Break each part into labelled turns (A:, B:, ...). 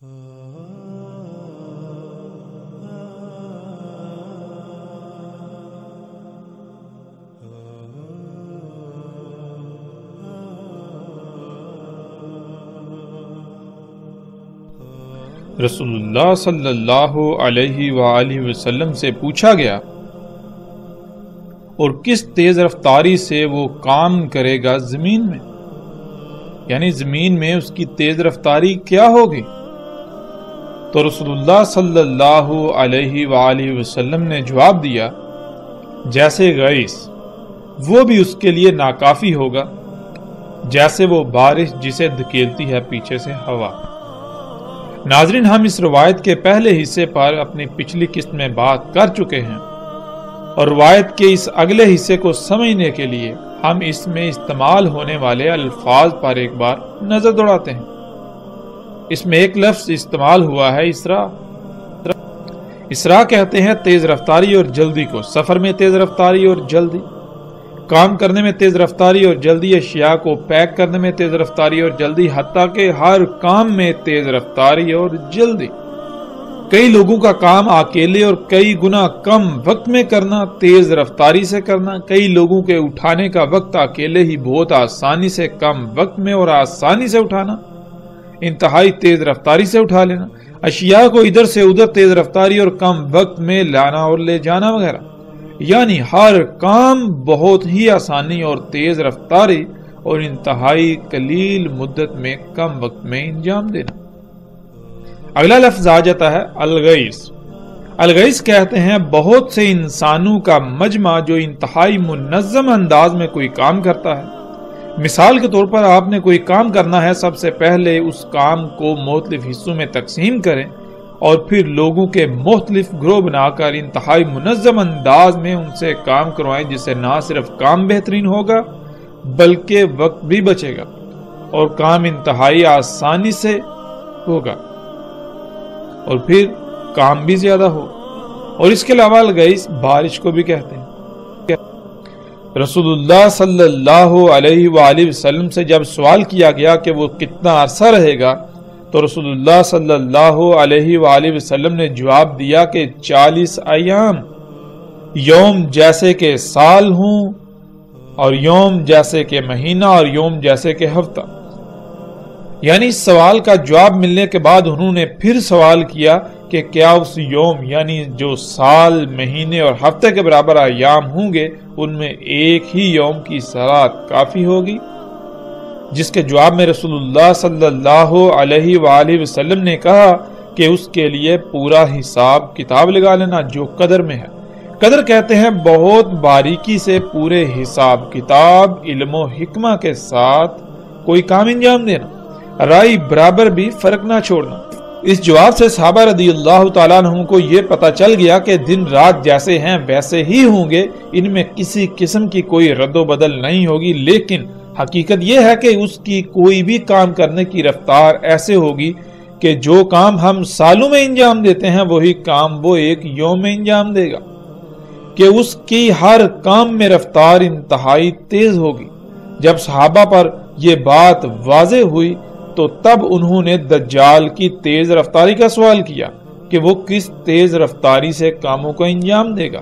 A: رسول اللہ صلی اللہ علیہ وآلہ وسلم سے پوچھا گیا، اور کس تیز رفتاری سے وہ کام کرے گا زمین میں، یعنی زمین میں اس کی تیز رفتاری کیا ہوگی؟ تو رسول اللہ صلی اللہ علیہ وآلہ وسلم نے جواب دیا، جیسے غیث، وہ بھی اس کے لیے ناکافی ہوگا جیسے وہ بارش جسے دھکیلتی ہے پیچھے سے ہوا۔ ناظرین، ہم اس روایت کے پہلے حصے پر اپنی پچھلی قسط میں بات کر چکے ہیں، اور روایت کے اس اگلے حصے کو سمجھنے کے لیے ہم اس میں استعمال ہونے والے الفاظ پر ایک بار نظر دوڑاتے ہیں۔ اس میں ایک لفظ استعمال ہوا ہے اسراء۔ اسراء کہتے ہیں تیز رفتاری اور جلدی کو، سفر میں تیز رفتاری اور جلدی، کام کرنے میں تیز رفتاری اور جلدی، اشیاء کو پیک کرنے میں تیز رفتاری اور جلدی، حتیٰ کہ ہر کام میں تیز رفتاری اور جلدی۔ کئی لوگوں کا کام اکیلے اور کئی گنا کم وقت میں کرنا، تیز رفتاری سے کرنا، کئی لوگوں کے اٹھانے کا وقت اکیلے ہی بہت آسانی سے کم وقت میں اور آسانی سے اٹھانا، انتہائی تیز رفتاری سے اٹھا لینا، اشیاء کو ادھر سے ادھر تیز رفتاری اور کم وقت میں لانا اور لے جانا وغیرہ، یعنی ہر کام بہت ہی آسانی اور تیز رفتاری اور انتہائی قلیل مدت میں کم وقت میں انجام دینا۔ اگلا لفظ آ جاتا ہے الغیث۔ الغیث کہتے ہیں بہت سے انسانوں کا مجمع جو انتہائی منظم انداز میں کوئی کام کرتا ہے۔ مثال کے طور پر آپ نے کوئی کام کرنا ہے، سب سے پہلے اس کام کو مختلف حصوں میں تقسیم کریں اور پھر لوگوں کے مختلف گروہ بنا کر انتہائی منظم انداز میں ان سے کام کروائیں، جس سے نہ صرف کام بہترین ہوگا بلکہ وقت بھی بچے گا اور کام انتہائی آسانی سے ہوگا اور پھر کام بھی زیادہ ہو۔ اور اس کے علاوہ الغیث بارش کو بھی کہتے ہیں۔ رسول اللہ صلی اللہ علیہ وآلہ وسلم سے جب سوال کیا گیا کہ وہ کتنا عرصہ رہے گا تو رسول اللہ صلی اللہ علیہ وآلہ وسلم نے جواب دیا کہ 40 ایام، یوم جیسے کہ سال ہوں اور یوم جیسے کہ مہینہ اور یوم جیسے کہ ہفتہ۔ یعنی اس سوال کا جواب ملنے کے بعد انہوں نے پھر سوال کیا کہ کیا اس یوم یعنی جو سال، مہینے اور ہفتے کے برابر ایام ہوں گے ان میں ایک ہی یوم کی صلاۃ کافی ہوگی؟ جس کے جواب میں رسول اللہ صلی اللہ علیہ وآلہ وسلم نے کہا کہ اس کے لیے پورا حساب کتاب لگا لینا جو قدر میں ہے۔ قدر کہتے ہیں بہت باریکی سے پورے حساب کتاب، علم و حکمہ کے ساتھ کوئی کام انجام دینا، رائے برابر بھی فرق نہ چھوڑنا۔ اس جواب سے صحابہ رضی اللہ تعالیٰ عنہ کو یہ پتا چل گیا کہ دن رات جیسے ہیں ویسے ہی ہوں گے، ان میں کسی قسم کی کوئی رد و بدل نہیں ہوگی، لیکن حقیقت یہ ہے کہ اس کی کوئی بھی کام کرنے کی رفتار ایسے ہوگی کہ جو کام ہم سالوں میں انجام دیتے ہیں وہی کام وہ ایک یوم میں انجام دے گا، کہ اس کی ہر کام میں رفتار انتہائی تیز ہوگی۔ جب صحابہ پر یہ بات واضح ہوئی تو تب انہوں نے دجال کی تیز رفتاری کا سوال کیا کہ وہ کس تیز رفتاری سے کاموں کو انجام دے گا۔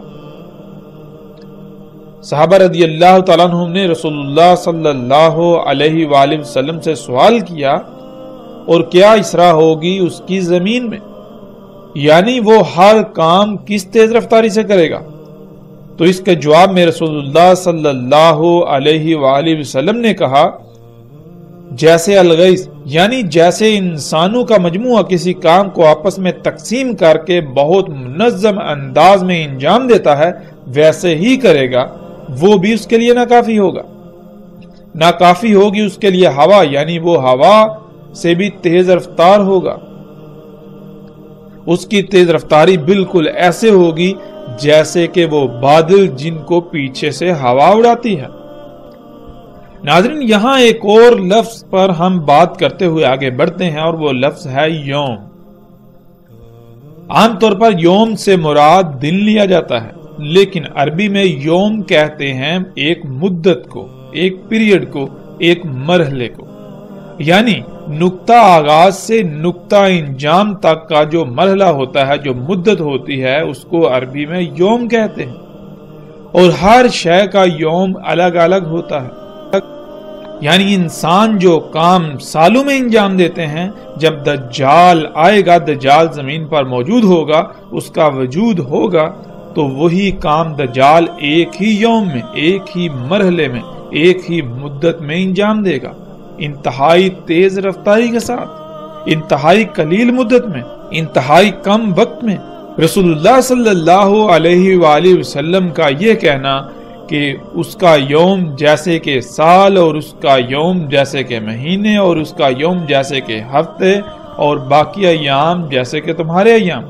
A: صحابہ رضی اللہ تعالیٰ عنہ نے رسول اللہ صلی اللہ علیہ وآلہ وسلم سے سوال کیا اور کیا اسراء ہوگی اس کی زمین میں، یعنی وہ ہر کام کس تیز رفتاری سے کرے گا؟ تو اس کے جواب میں رسول اللہ صلی اللہ علیہ وآلہ وسلم نے کہا جیسے الغیث، یعنی جیسے انسانوں کا مجموعہ کسی کام کو آپس میں تقسیم کر کے بہت منظم انداز میں انجام دیتا ہے ویسے ہی کرے گا، وہ بھی اس کے لیے ناکافی ہوگا۔ ناکافی ہوگی اس کے لیے ہوا، یعنی وہ ہوا سے بھی تیز رفتار ہوگا، اس کی تیز رفتاری بالکل ایسے ہوگی جیسے کہ وہ بادل جن کو پیچھے سے ہوا اڑاتی ہے۔ ناظرین، یہاں ایک اور لفظ پر ہم بات کرتے ہوئے آگے بڑھتے ہیں اور وہ لفظ ہے یوم۔ عام طور پر یوم سے مراد دن لیا جاتا ہے، لیکن عربی میں یوم کہتے ہیں ایک مدت کو، ایک پیریڈ کو، ایک مرحلے کو۔ یعنی نقطہ آغاز سے نقطہ انجام تک کا جو مرحلہ ہوتا ہے، جو مدت ہوتی ہے، اس کو عربی میں یوم کہتے ہیں، اور ہر شے کا یوم الگ الگ ہوتا ہے۔ یعنی انسان جو کام سالوں میں انجام دیتے ہیں، جب دجال آئے گا، دجال زمین پر موجود ہوگا، اس کا وجود ہوگا، تو وہی کام دجال ایک ہی یوم میں، ایک ہی مرحلے میں، ایک ہی مدت میں انجام دے گا، انتہائی تیز رفتاری کے ساتھ، انتہائی قلیل مدت میں، انتہائی کم وقت میں۔ رسول اللہ صلی اللہ علیہ وآلہ وسلم کا یہ کہنا کہ اس کا یوم جیسے کہ سال، اور اس کا یوم جیسے کہ مہینے، اور اس کا یوم جیسے کہ ہفتے، اور باقی ایام جیسے کہ تمہارے ایام۔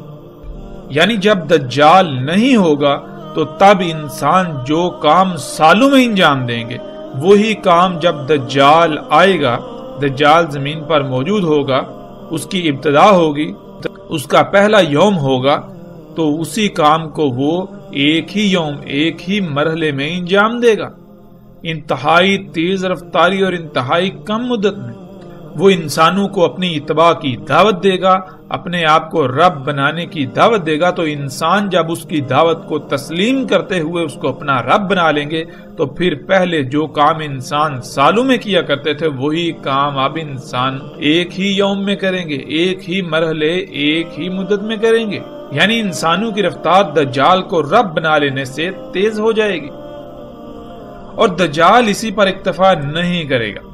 A: یعنی جب دجال نہیں ہوگا تو تب انسان جو کام سالوں میں انجام دیں گے، وہی کام جب دجال آئے گا، دجال زمین پر موجود ہوگا، اس کی ابتدا ہوگی، اس کا پہلا یوم ہوگا، تو اسی کام کو وہ ایک ہی یوم، ایک ہی مرحلے میں انجام دے گا، انتہائی تیز رفتاری اور انتہائی کم مدت میں۔ وہ انسانوں کو اپنی اتباع کی دعوت دے گا، اپنے آپ کو رب بنانے کی دعوت دے گا، تو انسان جب اس کی دعوت کو تسلیم کرتے ہوئے اس کو اپنا رب بنا لیں گے، تو پھر پہلے جو کام انسان سالوں میں کیا کرتے تھے، وہی کام اب انسان ایک ہی یوم میں کریں گے، ایک ہی مرحلے، ایک ہی مدت میں کریں گے۔ یعنی انسانوں کی رفتار دجال کو رب بنا لینے سے تیز ہو جائے گی، اور دجال اسی پر اکتفا نہیں کرے گا،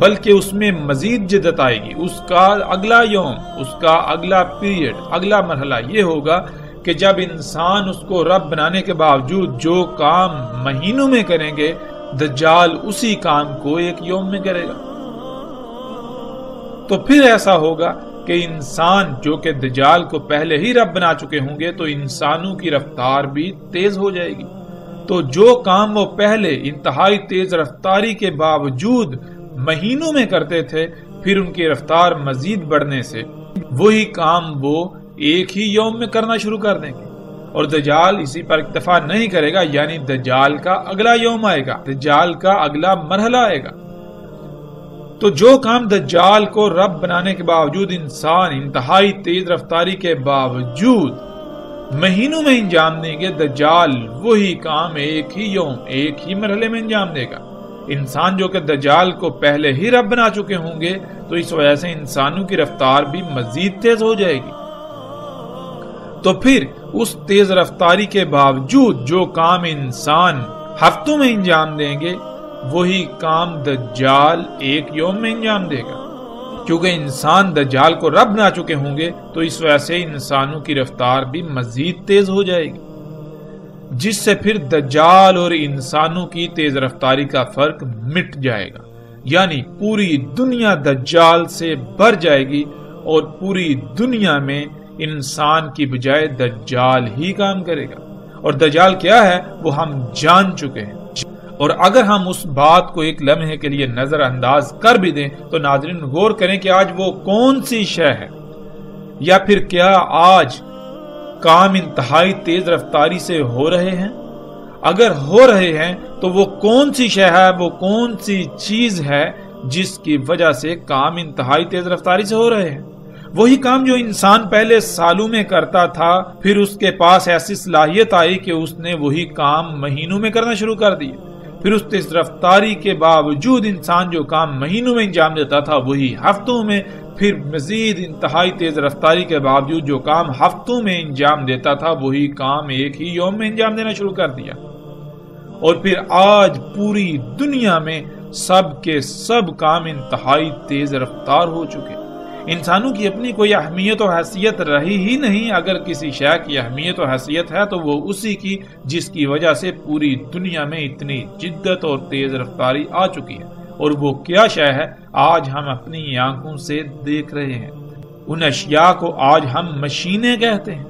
A: بلکہ اس میں مزید جدت آئے گی۔ اس کا اگلا یوم، اس کا اگلا پیریڈ، اگلا مرحلہ یہ ہوگا کہ جب انسان اس کو رب بنانے کے باوجود جو کام مہینوں میں کریں گے، دجال اسی کام کو ایک یوم میں کرے گا۔ تو پھر ایسا ہوگا کہ انسان جو کہ دجال کو پہلے ہی رب بنا چکے ہوں گے، تو انسانوں کی رفتار بھی تیز ہو جائے گی۔ تو جو کام وہ پہلے انتہائی تیز رفتاری کے باوجود مہینوں میں کرتے تھے، پھر ان کی رفتار مزید بڑھنے سے وہی کام وہ ایک ہی یوم میں کرنا شروع کر دیں گے، اور دجال اسی پر اکتفا نہیں کرے گا، یعنی دجال کا اگلا یوم آئے گا، دجال کا اگلا مرحلہ آئے گا۔ تو جو کام دجال کو رب بنانے کے باوجود انسان انتہائی تیز رفتاری کے باوجود مہینوں میں انجام دیں گے، دجال وہی کام ایک ہی یوم، ایک ہی مرحلے میں انجام دے گا۔ انسان جو کہ دجال کو پہلے ہی رب بنا چکے ہوں گے، تو اس وجہ سے انسانوں کی رفتار بھی مزید تیز ہو جائے گی۔ تو پھر اس تیز رفتاری کے باوجود جو کام انسان ہفتوں میں انجام دیں گے، وہی کام دجال ایک یوم میں انجام دے گا۔ کیونکہ انسان دجال کو رب بنا چکے ہوں گے، تو اس وجہ سے انسانوں کی رفتار بھی مزید تیز ہو جائے گی، جس سے پھر دجال اور انسانوں کی تیز رفتاری کا فرق مٹ جائے گا۔ یعنی پوری دنیا دجال سے بھر جائے گی، اور پوری دنیا میں انسان کی بجائے دجال ہی کام کرے گا۔ اور دجال کیا ہے وہ ہم جان چکے ہیں، اور اگر ہم اس بات کو ایک لمحے کے لیے نظر انداز کر بھی دیں تو ناظرین غور کریں کہ آج وہ کون سی شے ہے، یا پھر کیا آج کام انتہائی تیز رفتاری سے ہو رہے ہیں؟ اگر ہو رہے ہیں تو وہ کون سی شے ہے، وہ کون سی چیز ہے جس کی وجہ سے کام انتہائی تیز رفتاری سے ہو رہے ہیں؟ وہی کام جو انسان پہلے سالوں میں کرتا تھا، پھر اس کے پاس ایسی صلاحیت آئی کہ اس نے وہی کام مہینوں میں کرنا شروع کر دیے۔ پھر اس تیز رفتاری کے باوجود انسان جو کام مہینوں میں انجام دیتا تھا، وہی ہفتوں میں، پھر مزید انتہائی تیز رفتاری کے باوجود جو کام ہفتوں میں انجام دیتا تھا، وہی کام ایک ہی یوم میں انجام دینا شروع کر دیا۔ اور پھر آج پوری دنیا میں سب کے سب کام انتہائی تیز رفتار ہو چکے۔ انسانوں کی اپنی کوئی اہمیت و حیثیت رہی ہی نہیں۔ اگر کسی شے کی اہمیت و حیثیت ہے تو وہ اسی کی جس کی وجہ سے پوری دنیا میں اتنی جدت اور تیز رفتاری آ چکی ہے۔ اور وہ کیا شے ہے آج ہم اپنی آنکھوں سے دیکھ رہے ہیں۔ ان اشیاء کو آج ہم مشینیں کہتے ہیں۔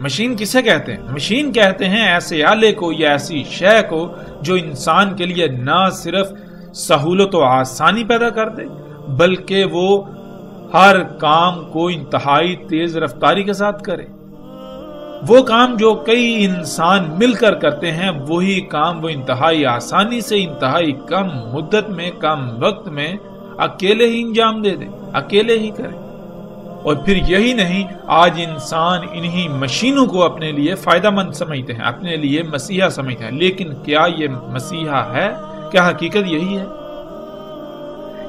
A: مشین کسے کہتے ہیں؟ مشین کہتے ہیں ایسے آلے کو یا ایسی شے کو جو انسان کے لیے نہ صرف سہولت و آسانی پیدا کر دے، بلکہ وہ ہر کام کو انتہائی تیز رفتاری کے ساتھ کرے۔ وہ کام جو کئی انسان مل کر کرتے ہیں وہی کام وہ انتہائی آسانی سے انتہائی کم مدت میں کم وقت میں اکیلے ہی انجام دے دے، اکیلے ہی کرے۔ اور پھر یہی نہیں، آج انسان انہی مشینوں کو اپنے لیے فائدہ مند سمجھتے ہیں، اپنے لیے مسیحا سمجھتے ہیں، لیکن کیا یہ مسیحا ہے؟ کیا حقیقت یہی ہے؟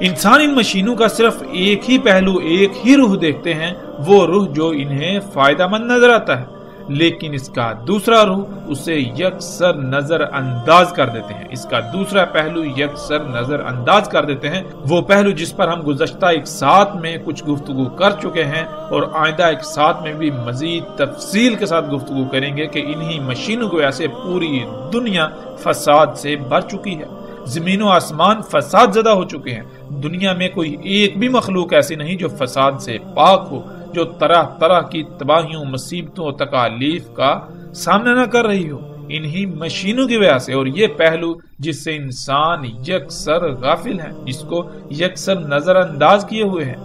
A: انسان ان مشینوں کا صرف ایک ہی پہلو، ایک ہی روح دیکھتے ہیں، وہ روح جو انہیں فائدہ مند نظر آتا ہے، لیکن اس کا دوسرا روح اسے یکسر نظر انداز کر دیتے ہیں۔ اس کا دوسرا پہلو یکسر نظر انداز کر دیتے ہیں، وہ پہلو جس پر ہم گزشتہ ایک ساتھ میں کچھ گفتگو کر چکے ہیں اور آئندہ ایک ساتھ میں بھی مزید تفصیل کے ساتھ گفتگو کریں گے کہ انہی مشینوں کو ایسے پوری دنیا فساد سے بھر چکی ہے، زمین و آسمان فساد زدہ ہو چکے ہیں، دنیا میں کوئی ایک بھی مخلوق ایسی نہیں جو فساد سے پاک ہو، جو طرح طرح کی تباہیوں، مصیبتوں اور تکالیف کا سامنا نہ کر رہی ہو، انہی مشینوں کی وجہ سے۔ اور یہ پہلو جس سے انسان یکسر غافل ہے، جس کو یکسر نظر انداز کیے ہوئے ہیں،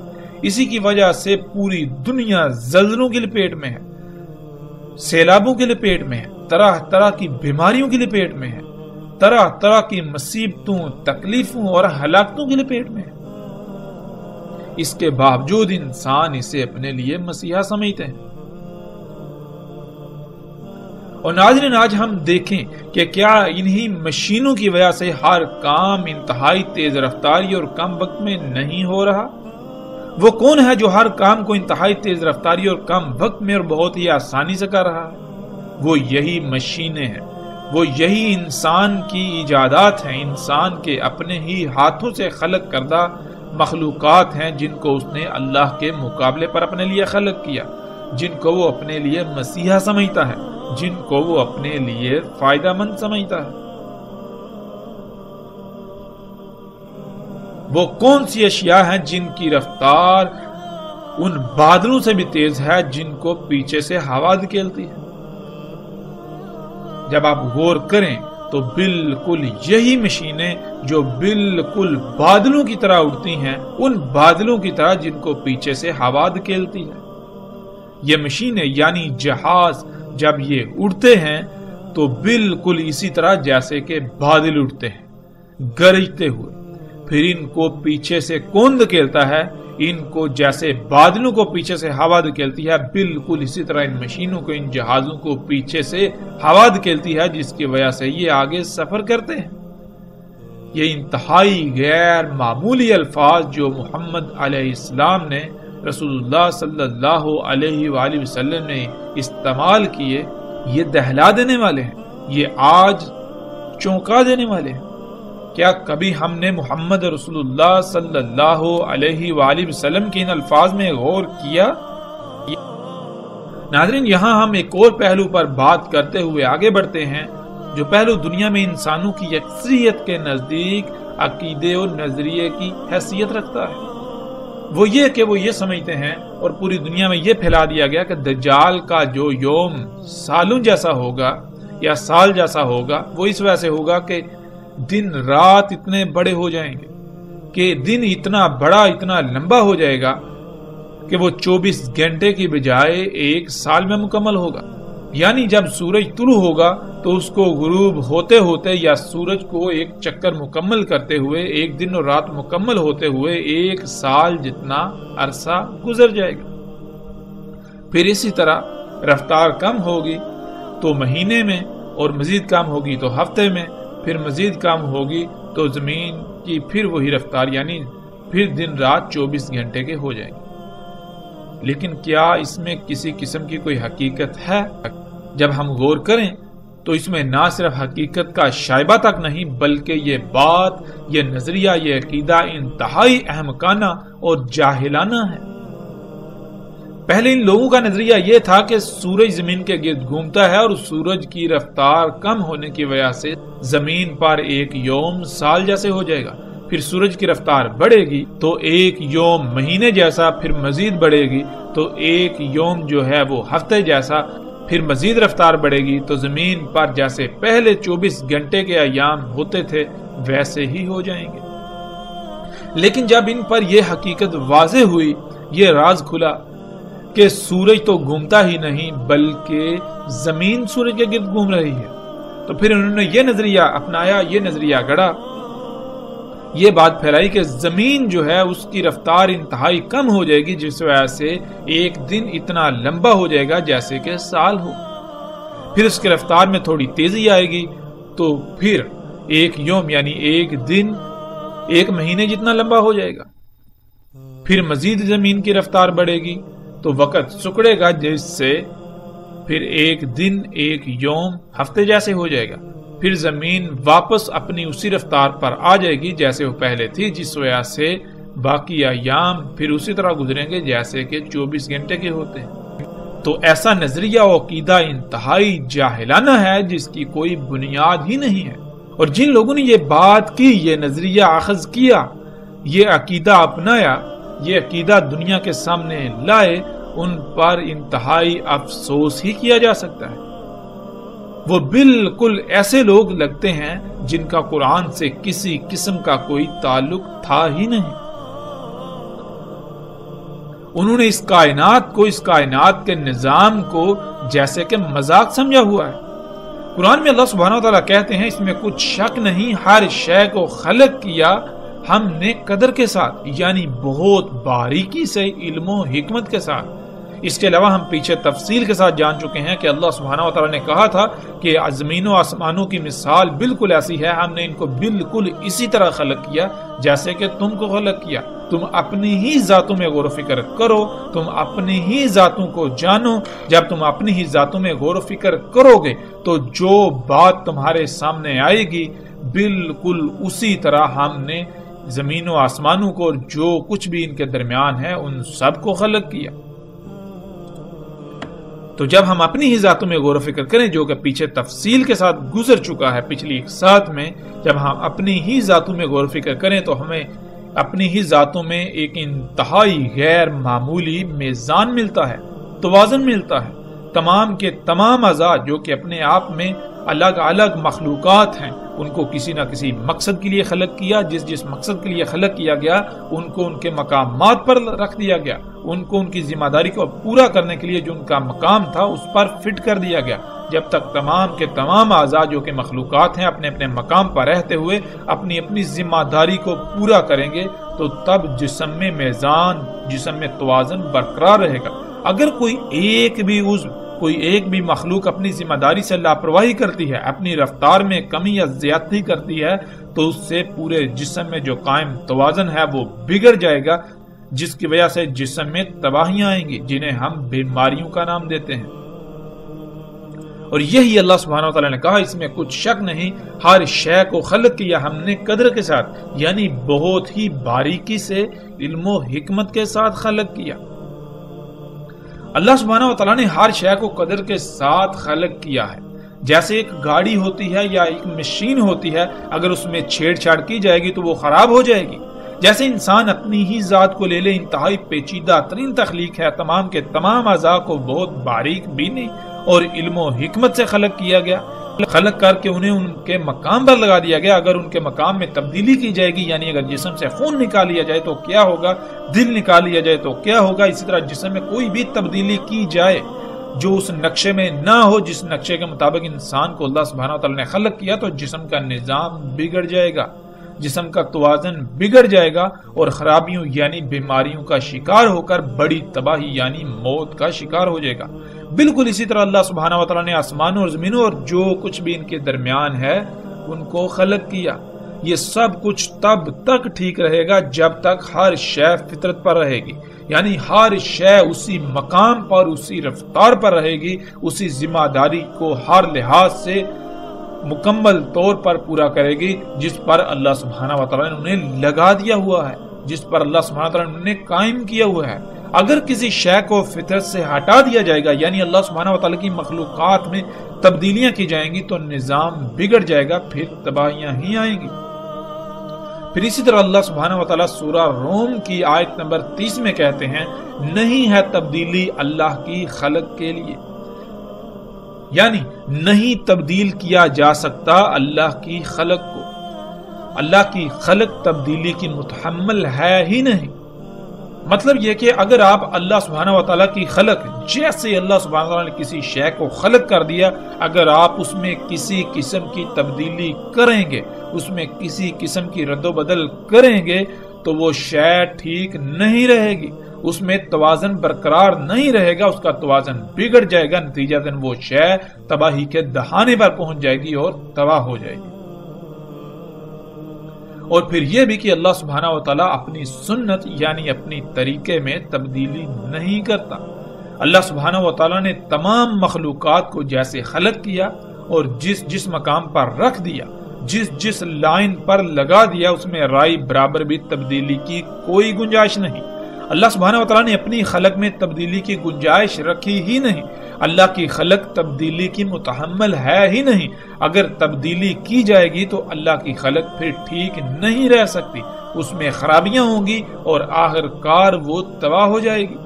A: اسی کی وجہ سے پوری دنیا زلزلوں کی لپیٹ میں ہے، سیلابوں کی لپیٹ میں ہے، طرح طرح کی بیماریوں کی لپیٹ میں ہے، طرح طرح کی مصیبتوں، تکلیفوں اور ہلاکتوں کی لپیٹ میں ہے۔ اس کے باوجود انسان اسے اپنے لیے مسیحا سمجھتے ہیں۔ اور ناظرین، آج ہم دیکھیں کہ کیا انہی مشینوں کی وجہ سے ہر کام انتہائی تیز رفتاری اور کم وقت میں نہیں ہو رہا؟ وہ کون ہے جو ہر کام کو انتہائی تیز رفتاری اور کم وقت میں اور بہت ہی آسانی سے کر رہا ہے؟ وہ یہی مشینیں ہیں، وہ یہی انسان کی ایجادات ہیں، انسان کے اپنے ہی ہاتھوں سے خلق کردہ مخلوقات ہیں، جن کو اس نے اللہ کے مقابلے پر اپنے لیے خلق کیا، جن کو وہ اپنے لیے مسیحا سمجھتا ہے، جن کو وہ اپنے لیے فائدہ مند سمجھتا ہے۔ وہ کون سی اشیاء ہیں جن کی رفتار ان بادلوں سے بھی تیز ہے جن کو پیچھے سے ہوا دھکیلتی ہے؟ جب آپ غور کریں تو بالکل یہی مشینیں جو بالکل بادلوں کی طرح اڑتی ہیں، ان بادلوں کی طرح جن کو پیچھے سے ہوا دھکیلتی ہے۔ یہ مشینیں یعنی جہاز جب یہ اڑتے ہیں تو بالکل اسی طرح جیسے کہ بادل اڑتے ہیں گرجتے ہوئے، پھر ان کو پیچھے سے کون دھکیلتا ہے؟ ان کو جیسے بادلوں کو پیچھے سے ہوا دھکیلتی ہے، بالکل اسی طرح ان مشینوں کو، ان جہازوں کو پیچھے سے ہوا دھکیلتی ہے، جس کی وجہ سے یہ آگے سفر کرتے ہیں۔ یہ انتہائی غیر معمولی الفاظ جو محمد علیہ السلام نے، رسول اللہ صلی اللہ علیہ وآلہ وسلم نے استعمال کیے، یہ دہلا دینے والے ہیں، یہ آج چونکا دینے والے ہیں۔ کیا کبھی ہم نے محمد رسول اللہ صلی اللہ علیہ وآلہ وسلم کے ان الفاظ میں غور کیا؟ ناظرین، یہاں ہم ایک اور پہلو پر بات کرتے ہوئے آگے بڑھتے ہیں، جو پہلو دنیا میں انسانوں کی اکثریت کے نزدیک عقیدے اور نظریے کی حیثیت رکھتا ہے۔ وہ یہ کہ وہ یہ سمجھتے ہیں اور پوری دنیا میں یہ پھیلا دیا گیا کہ دجال کا جو یوم سالوں جیسا ہوگا یا سال جیسا ہوگا، وہ اس وجہ سے ہوگا کہ دن رات اتنے بڑے ہو جائیں گے، کہ دن اتنا بڑا، اتنا لمبا ہو جائے گا کہ وہ 24 گھنٹے کی بجائے ایک سال میں مکمل ہوگا۔ یعنی جب سورج طلوع ہوگا تو اس کو غروب ہوتے ہوتے یا سورج کو ایک چکر مکمل کرتے ہوئے، ایک دن اور رات مکمل ہوتے ہوئے ایک سال جتنا عرصہ گزر جائے گا۔ پھر اسی طرح رفتار کم ہوگی تو مہینے میں، اور مزید کم ہوگی تو ہفتے میں، پھر مزید کم ہوگی تو زمین کی پھر وہی رفتار، یعنی پھر دن رات 24 گھنٹے کے ہو جائیں گے۔ لیکن کیا اس میں کسی قسم کی کوئی حقیقت ہے؟ جب ہم غور کریں تو اس میں نہ صرف حقیقت کا شائبہ تک نہیں، بلکہ یہ بات، یہ نظریہ، یہ عقیدہ انتہائی احمقانہ اور جاہلانہ ہے۔ پہلے ان لوگوں کا نظریہ یہ تھا کہ سورج زمین کے گرد گھومتا ہے اور سورج کی رفتار کم ہونے کی وجہ سے زمین پر ایک یوم سال جیسے ہو جائے گا، پھر سورج کی رفتار بڑھے گی تو ایک یوم مہینے جیسا، پھر مزید بڑھے گی تو ایک یوم جو ہے وہ ہفتے جیسا، پھر مزید رفتار بڑھے گی تو زمین پر جیسے پہلے 24 گھنٹے کے ایام ہوتے تھے ویسے ہی ہو جائیں گے۔ لیکن جب ان پر یہ حقیقت واضح ہوئی، یہ راز کھلا، کہ سورج تو گھومتا ہی نہیں بلکہ زمین سورج کے گرد گھوم رہی ہے۔ تو پھر انہوں نے یہ نظریہ اپنایا، یہ نظریہ گڑا، یہ بات پھیلائی کہ زمین جو ہے اس کی رفتار انتہائی کم ہو جائے گی، جس وجہ سے ایک دن اتنا لمبا ہو جائے گا جیسے کہ سال ہو۔ پھر اس کی رفتار میں تھوڑی تیزی آئے گی تو پھر ایک یوم یعنی ایک دن ایک مہینے جتنا لمبا ہو جائے گا۔ پھر مزید زمین کی رفتار بڑھے گی تو وقت سکڑے گا، جس سے پھر ایک دن ایک یوم ہفتے جیسے ہو جائے گا۔ پھر زمین واپس اپنی اسی رفتار پر آ جائے گی جیسے وہ پہلے تھی، جس وجہ سے باقی ایام پھر اسی طرح گزریں گے جیسے کہ 24 گھنٹے کے ہوتے ہیں۔ تو ایسا نظریہ و عقیدہ انتہائی جاہلانہ ہے جس کی کوئی بنیاد ہی نہیں ہے، اور جن لوگوں نے یہ بات کی، یہ نظریہ اخذ کیا، یہ عقیدہ اپنایا، یہ عقیدہ دنیا کے سامنے لائے، ان پر انتہائی افسوس ہی کیا جا سکتا ہے۔ وہ بالکل ایسے لوگ لگتے ہیں جن کا قرآن سے کسی قسم کا کوئی تعلق تھا ہی نہیں۔ انہوں نے اس کائنات کے نظام کو جیسے کہ مذاق سمجھا ہوا ہے۔ قرآن میں اللہ سبحانہ وتعالیٰ کہتے ہیں، اس میں کچھ شک نہیں، ہر شے کو خلق کیا ہم نے قدر کے ساتھ، یعنی بہت باریکی سے، علم و حکمت کے ساتھ۔ اس کے علاوہ ہم پیچھے تفصیل کے ساتھ جان چکے ہیں کہ اللہ سبحانہ وتعالیٰ نے کہا تھا کہ زمین و آسمانوں کی مثال بالکل ایسی ہے، ہم نے ان کو بالکل اسی طرح خلق کیا جیسے کہ تم کو خلق کیا۔ تم اپنی ہی ذاتوں میں غور و فکر کرو، تم اپنی ہی ذاتوں کو جانو۔ جب تم اپنی ہی ذاتوں میں غور و فکر کرو گے تو جو بات تمہارے سامنے آئے گی بالکل اسی طرح ہم نے زمین و آسمانوں کو اور جو کچھ بھی ان کے درمیان ہے ان سب کو خلق کیا۔ تو جب ہم اپنی ہی ذاتوں میں غور و فکر کریں، جو کہ پیچھے تفصیل کے ساتھ گزر چکا ہے پچھلی ایک ساتھ میں، جب ہم اپنی ہی ذاتوں میں غور و فکر کریں تو ہمیں اپنی ہی ذاتوں میں ایک انتہائی غیر معمولی میزان ملتا ہے، توازن ملتا ہے۔ تمام کے تمام اعضاء جو کہ اپنے آپ میں الگ الگ مخلوقات ہیں، ان کو کسی نہ کسی مقصد کے لیے خلق کیا، جس مقصد کے لیے خلق کیا گیا ان کو ان کے مقامات پر رکھ دیا گیا، ان کو ان کی ذمہ داری کو پورا کرنے کے لیے جو ان کا مقام تھا اس پر فٹ کر دیا گیا۔ جب تک تمام کے تمام اعضاء جو کہ مخلوقات ہیں اپنے اپنے مقام پر رہتے ہوئے اپنی اپنی ذمہ داری کو پورا کریں گے تو تب جسم میں میزان، جسم میں توازن برقرار رہے گا۔ اگر کوئی ایک بھی مخلوق اپنی ذمہ داری سے لاپرواہی کرتی ہے، اپنی رفتار میں کمی یا زیادتی کرتی ہے، تو اس سے پورے جسم میں جو قائم توازن ہے وہ بگڑ جائے گا، جس کی وجہ سے جسم میں تباہیاں آئیں گی جنہیں ہم بیماریوں کا نام دیتے ہیں۔ اور یہی اللہ سبحانہ وتعالی نے کہا، اس میں کچھ شک نہیں، ہر شے کو خلق کیا ہم نے قدر کے ساتھ، یعنی بہت ہی باریکی سے، علم و حکمت کے ساتھ خلق کیا۔ اللہ سبحانہ وتعالی نے ہر شے کو قدر کے ساتھ خلق کیا ہے۔ جیسے ایک گاڑی ہوتی ہے یا ایک مشین ہوتی ہے، اگر اس میں چھیڑ چھاڑ کی جائے گی تو وہ خراب ہو جائے گی۔ جیسے انسان اپنی ہی ذات کو لے لے، انتہائی پیچیدہ ترین تخلیق ہے، تمام کے تمام اعضاء کو بہت باریک بینی اور علم و حکمت سے خلق کیا گیا، خلق کر کے انہیں ان کے مقام پر لگا دیا گیا۔ اگر ان کے مقام میں تبدیلی کی جائے گی، یعنی اگر جسم سے خون نکال لیا جائے تو کیا ہوگا، دل نکال لیا جائے تو کیا ہوگا، اسی طرح جسم میں کوئی بھی تبدیلی کی جائے جو اس نقشے میں نہ ہو، جس نقشے کے مطابق انسان کو اللہ سبحانہ وتعالی نے خلق کیا، تو جسم کا نظام بگڑ جائے گا، جسم کا توازن بگڑ جائے گا اور خرابیوں یعنی بیماریوں کا شکار ہو کر بڑی تباہی یعنی موت کا شکار ہو جائے گا۔ بالکل اسی طرح اللہ سبحانہ وتعالی نے آسمانوں اور زمینوں اور جو کچھ بھی ان کے درمیان ہے ان کو خلق کیا۔ یہ سب کچھ تب تک ٹھیک رہے گا جب تک ہر شے فطرت پر رہے گی، یعنی ہر شے اسی مقام پر، اسی رفتار پر رہے گی، اسی ذمہ داری کو ہر لحاظ سے مکمل طور پر پورا کرے گی جس پر اللہ سبحانہ وتعالی نے انہیں لگا دیا ہوا ہے، جس پر اللہ سبحانہ وتعالی نے انہیں قائم کیا ہوا ہے۔ اگر کسی شے کو فطرت سے ہٹا دیا جائے گا، یعنی اللہ سبحانہ وتعالی کی مخلوقات میں تبدیلیاں کی جائیں گی، تو نظام بگڑ جائے گا، پھر تباہیاں ہی آئیں گی۔ پھر اسی طرح اللہ سبحانہ وتعالی سورہ روم کی آیت نمبر 30 میں کہتے ہیں، نہیں ہے تبدیلی اللہ کی خلق کے لیے، یعنی نہیں تبدیل کیا جا سکتا اللہ کی خلق کو۔ اللہ کی خلق تبدیلی کی متحمل ہے ہی نہیں۔ مطلب یہ کہ اگر آپ اللہ سبحانہ و تعالیٰ کی خلق جیسے اللہ سبحانہ و تعالیٰ نے کسی شے کو خلق کر دیا، اگر آپ اس میں کسی قسم کی تبدیلی کریں گے، اس میں کسی قسم کی رد و بدل کریں گے تو وہ شے ٹھیک نہیں رہے گی، اس میں توازن برقرار نہیں رہے گا، اس کا توازن بگڑ جائے گا، نتیجتاً وہ شے تباہی کے دہانے پر پہنچ جائے گی اور تباہ ہو جائے گی۔ اور پھر یہ بھی کہ اللہ سبحانہ و تعالیٰ اپنی سنت یعنی اپنی طریقے میں تبدیلی نہیں کرتا۔ اللہ سبحانہ و تعالیٰ نے تمام مخلوقات کو جیسے خلق کیا اور جس مقام پر رکھ دیا، جس لائن پر لگا دیا، اس میں رائی برابر بھی تبدیلی کی کوئی گنجائش نہیں۔ اللہ سبحانہ و تعالیٰ نے اپنی خلق میں تبدیلی کی گنجائش رکھی ہی نہیں۔ اللہ کی خلق تبدیلی کی متحمل ہے ہی نہیں۔ اگر تبدیلی کی جائے گی تو اللہ کی خلق پھر ٹھیک نہیں رہ سکتی، اس میں خرابیاں ہوں گی اور آخر کار وہ تباہ ہو جائے گی۔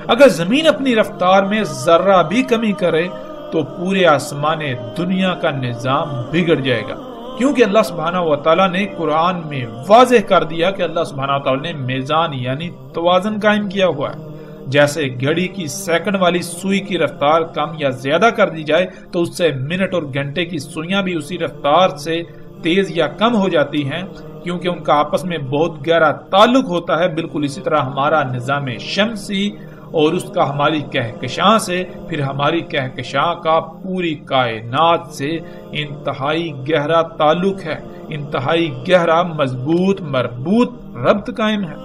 A: اگر زمین اپنی رفتار میں ذرہ بھی کمی کرے تو پورے آسمان دنیا کا نظام بگڑ جائے گا، کیونکہ اللہ سبحانہ و تعالیٰ نے قرآن میں واضح کر دیا کہ اللہ سبحانہ و تعالیٰ نے میزان یعنی توازن قائم کیا ہوا ہے۔ جیسے گھڑی کی سیکنڈ والی سوئی کی رفتار کم یا زیادہ کر دی جائے تو اس سے منٹ اور گھنٹے کی سوئیاں بھی اسی رفتار سے تیز یا کم ہو جاتی ہیں، کیونکہ ان کا آپس میں بہت گہرا تعلق ہوتا ہے۔ بالکل اسی طرح ہمارا نظام شمسی اور اس کا ہماری کہکشاں سے، پھر ہماری کہکشاں کا پوری کائنات سے انتہائی گہرا تعلق ہے، انتہائی گہرا مضبوط مربوط ربط قائم ہے۔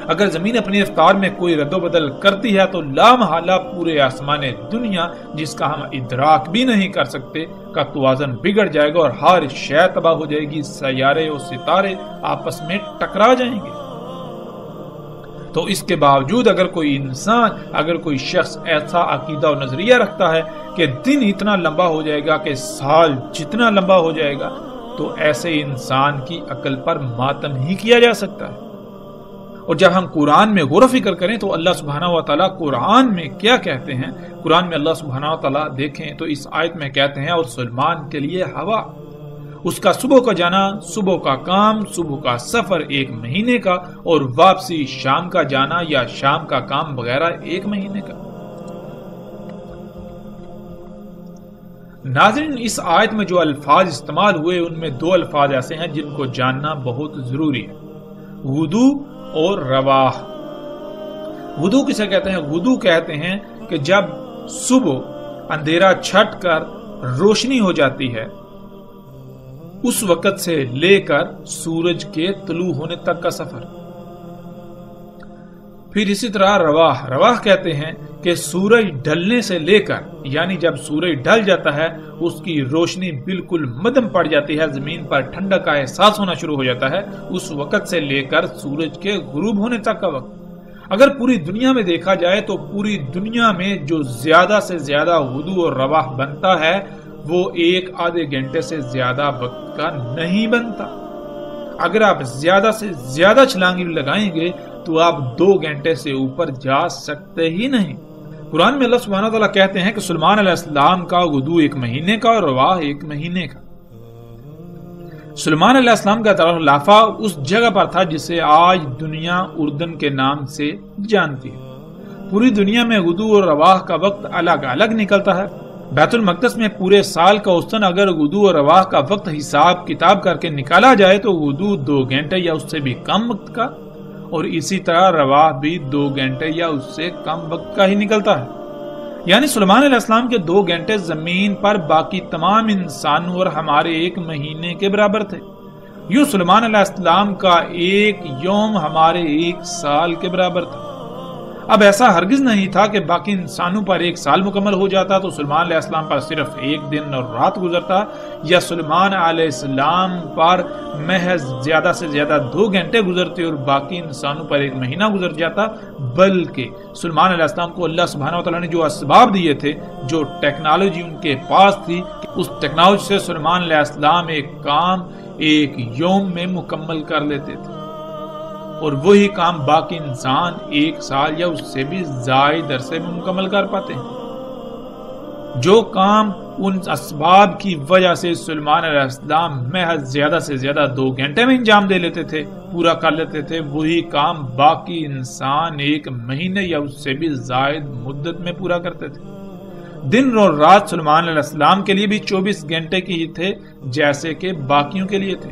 A: اگر زمین اپنی رفتار میں کوئی رد و بدل کرتی ہے تو لامحالہ پورے آسمان دنیا، جس کا ہم ادراک بھی نہیں کر سکتے، کا توازن بگڑ جائے گا اور ہر شے تباہ ہو جائے گی، سیارے اور ستارے آپس میں ٹکرا جائیں گے۔ تو اس کے باوجود اگر کوئی انسان، اگر کوئی شخص ایسا عقیدہ و نظریہ رکھتا ہے کہ دن اتنا لمبا ہو جائے گا کہ سال جتنا لمبا ہو جائے گا، تو ایسے انسان کی عقل پر ماتم ہی کیا جا سکتا ہے۔ اور جب ہم قرآن میں غور و فکر کریں تو اللہ سبحانہ و تعالیٰ قرآن میں کیا کہتے ہیں؟ قرآن میں اللہ سبحانہ و تعالیٰ دیکھیں تو اس آیت میں کہتے ہیں، اور سلمان کے لیے ہوا، اس کا صبح کا جانا، صبح کا کام، صبح کا سفر 1 مہینے کا، اور واپسی شام کا جانا یا شام کا کام وغیرہ 1 مہینے کا۔ ناظرین، اس آیت میں جو الفاظ استعمال ہوئے ان میں 2 الفاظ ایسے ہیں جن کو جاننا بہت ضروری ہے، غدو اور رواح۔ غدو کسے کہتے ہیں؟ غدو کہتے ہیں کہ جب صبح اندھیرا چھٹ کر روشنی ہو جاتی ہے، اس وقت سے لے کر سورج کے طلوع ہونے تک کا سفر۔ پھر اسی طرح رواح، رواح کہتے ہیں کہ سورج ڈھلنے سے لے کر، یعنی جب سورج ڈھل جاتا ہے اس کی روشنی بالکل مدھم پڑ جاتی ہے، زمین پر ٹھنڈک کا احساس ہونا شروع ہو جاتا ہے، اس وقت سے لے کر سورج کے غروب ہونے تک کا وقت۔ اگر پوری دنیا میں دیکھا جائے تو پوری دنیا میں جو زیادہ سے زیادہ غدو اور رواح بنتا ہے وہ 1 آدھے گھنٹے سے زیادہ وقت کا نہیں بنتا۔ اگر آپ زیادہ سے زیادہ چھلانگی لگائیں گے تو آپ 2 گھنٹے سے اوپر جا سکتے ہی نہیں۔ قرآن میں اللہ سبحانہ تعالیٰ کہتے ہیں کہ سلیمان علیہ السلام کا غدو 1 مہینے کا اور رواح 1 مہینے کا۔ سلیمان علیہ السلام کا لافہ اس جگہ پر تھا جسے آج دنیا اردن کے نام سے جانتی ہے۔ پوری دنیا میں غدو اور رواح کا وقت الگ الگ نکلتا ہے۔ بیت المقدس میں پورے سال کا اوسطاً اگر غدو اور رواح کا وقت حساب کتاب کر کے نکالا جائے تو غدو 2 گھنٹے یا اس سے بھی کم وقت کا، اور اسی طرح رواح بھی 2 گھنٹے یا اس سے کم وقت کا ہی نکلتا ہے۔ یعنی سلیمان علیہ السلام کے 2 گھنٹے زمین پر باقی تمام انسانوں اور ہمارے 1 مہینے کے برابر تھے۔ یوں سلیمان علیہ السلام کا 1 یوم ہمارے 1 سال کے برابر تھا۔ اب ایسا ہرگز نہیں تھا کہ باقی انسانوں پر 1 سال مکمل ہو جاتا تو سلیمان علیہ السلام پر صرف 1 دن اور رات گزرتا، یا سلیمان علیہ السلام پر محض زیادہ سے زیادہ 2 گھنٹے گزرتے اور باقی انسانوں پر 1 مہینہ گزر جاتا، بلکہ سلیمان علیہ السلام کو اللہ سبحانہ وتعالی نے جو اسباب دیے تھے، جو ٹیکنالوجی ان کے پاس تھی، اس ٹیکنالوجی سے سلیمان علیہ السلام ایک کام 1 یوم میں مکمل کر لیتے تھے، اور وہی کام باقی انسان 1 سال یا اس سے بھی زائد عرصے میں مکمل کر پاتے ہیں۔ جو کام ان اسباب کی وجہ سے سلیمان علیہ السلام محض زیادہ سے زیادہ 2 گھنٹے میں انجام دے لیتے تھے، پورا کر لیتے تھے، وہی کام باقی انسان 1 مہینے یا اس سے بھی زائد مدت میں پورا کرتے تھے۔ دن اور رات سلیمان علیہ السلام کے لیے بھی 24 گھنٹے کی ہی تھے، جیسے کہ باقیوں کے لیے تھے۔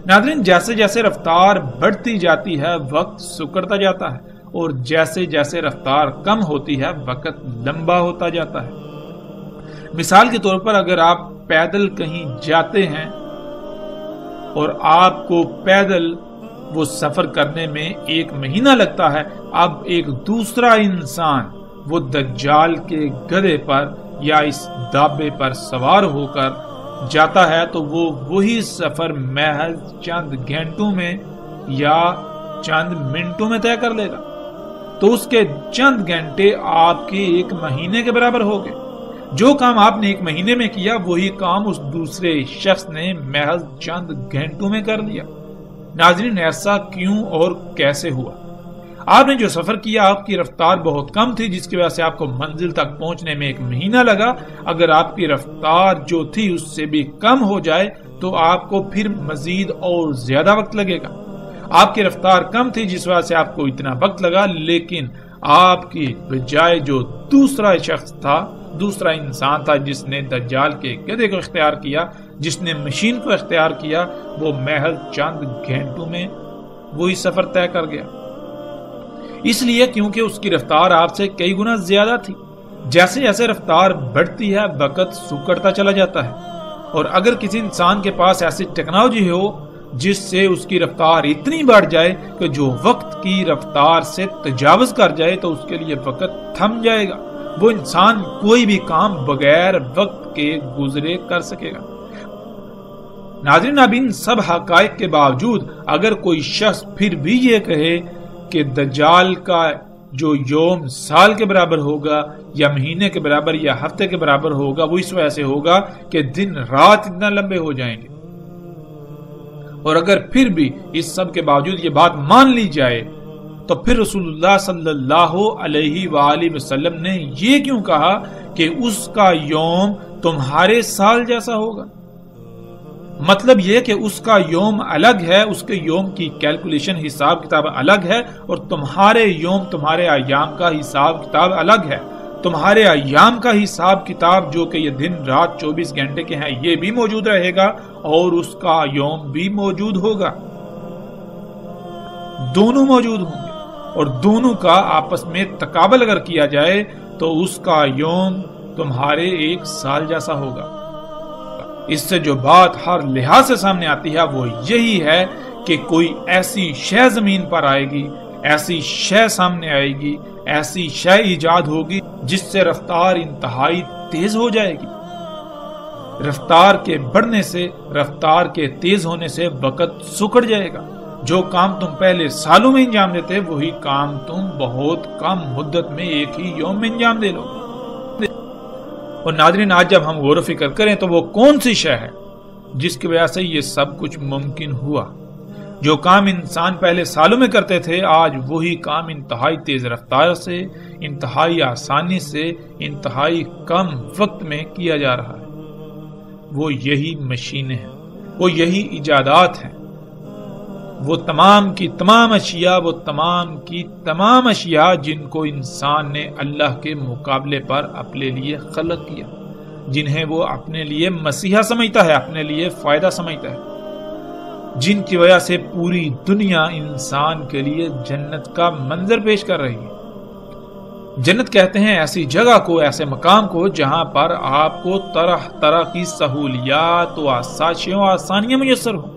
A: ناظرین، جیسے جیسے رفتار بڑھتی جاتی ہے وقت سکڑتا جاتا ہے، اور جیسے جیسے رفتار کم ہوتی ہے وقت لمبا ہوتا جاتا ہے۔ مثال کے طور پر اگر آپ پیدل کہیں جاتے ہیں اور آپ کو پیدل وہ سفر کرنے میں 1 مہینہ لگتا ہے، اب ایک دوسرا انسان وہ دجال کے گدھے پر یا اس دابے پر سوار ہو کر جاتا ہے تو وہ وہی سفر محض چند گھنٹوں میں یا چند منٹوں میں طے کر لے گا، تو اس کے چند گھنٹے آپ کے 1 مہینے کے برابر ہو گئے۔ جو کام آپ نے 1 مہینے میں کیا وہی کام اس دوسرے شخص نے محض چند گھنٹوں میں کر لیا۔ ناظرین، ایسا کیوں اور کیسے ہوا؟ آپ نے جو سفر کیا آپ کی رفتار بہت کم تھی، جس کی وجہ سے آپ کو منزل تک پہنچنے میں 1 مہینہ لگا۔ اگر آپ کی رفتار جو تھی اس سے بھی کم ہو جائے تو آپ کو پھر مزید اور زیادہ وقت لگے گا۔ آپ کی رفتار کم تھی جس وجہ سے آپ کو اتنا وقت لگا، لیکن آپ کی بجائے جو دوسرا شخص تھا، دوسرا انسان تھا جس نے دجال کے گدھے کو اختیار کیا، جس نے مشین کو اختیار کیا، وہ محض چند گھنٹوں میں وہی سفر طے کر گیا۔ اس لیے کیونکہ اس کی رفتار آپ سے کئی گنا زیادہ تھی۔ جیسے جیسے رفتار بڑھتی ہے وقت سکڑتا چلا جاتا ہے، اور اگر کسی انسان کے پاس ایسی ٹیکنالوجی ہو جس سے اس کی رفتار اتنی بڑھ جائے کہ جو وقت کی رفتار سے تجاوز کر جائے تو اس کے لیے وقت تھم جائے گا، وہ انسان کوئی بھی کام بغیر وقت کے گزرے کر سکے گا۔ ناظرین، اب ان سب حقائق کے باوجود اگر کوئی شخص پھر بھی یہ کہے کہ دجال کا جو یوم سال کے برابر ہوگا یا مہینے کے برابر یا ہفتے کے برابر ہوگا، وہ اس وجہ سے ہوگا کہ دن رات اتنا لمبے ہو جائیں گے، اور اگر پھر بھی اس سب کے باوجود یہ بات مان لی جائے تو پھر رسول اللہ صلی اللہ علیہ وآلہ وسلم نے یہ کیوں کہا کہ اس کا یوم تمہارے سال جیسا ہوگا؟ مطلب یہ کہ اس کا یوم الگ ہے، اس کے یوم کی کیلکولیشن حساب کتاب الگ ہے، اور تمہارے یوم تمہارے ایام کا حساب کتاب الگ ہے۔ تمہارے ایام کا حساب کتاب جو کہ یہ دن رات 24 گھنٹے کے ہیں یہ بھی موجود رہے گا، اور اس کا یوم بھی موجود ہوگا، دونوں موجود ہوں گے، اور دونوں کا آپس میں تقابل اگر کیا جائے تو اس کا یوم تمہارے 1 سال جیسا ہوگا۔ اس سے جو بات ہر لحاظ سے سامنے آتی ہے وہ یہی ہے کہ کوئی ایسی شے زمین پر آئے گی، ایسی شے سامنے آئے گی، ایسی شے ایجاد ہوگی جس سے رفتار انتہائی تیز ہو جائے گی۔ رفتار کے بڑھنے سے، رفتار کے تیز ہونے سے وقت سکڑ جائے گا۔ جو کام تم پہلے سالوں میں انجام دیتے وہی کام تم بہت کم مدت میں 1 ہی یوم میں انجام دے لو۔ اور ناظرین، آج جب ہم غور و فکر کریں تو وہ کون سی شے ہے جس کی وجہ سے یہ سب کچھ ممکن ہوا؟ جو کام انسان پہلے سالوں میں کرتے تھے آج وہی کام انتہائی تیز رفتار سے، انتہائی آسانی سے، انتہائی کم وقت میں کیا جا رہا ہے۔ وہ یہی مشینیں ہیں، وہ یہی ایجادات ہیں، وہ تمام کی تمام اشیاء، وہ تمام کی تمام اشیاء جن کو انسان نے اللہ کے مقابلے پر اپنے لیے خلق کیا، جنہیں وہ اپنے لیے مسیحا سمجھتا ہے، اپنے لیے فائدہ سمجھتا ہے، جن کی وجہ سے پوری دنیا انسان کے لیے جنت کا منظر پیش کر رہی ہے۔ جنت کہتے ہیں ایسی جگہ کو، ایسے مقام کو جہاں پر آپ کو طرح طرح کی سہولیات و آسائشیں و آسانیاں میسر ہوں،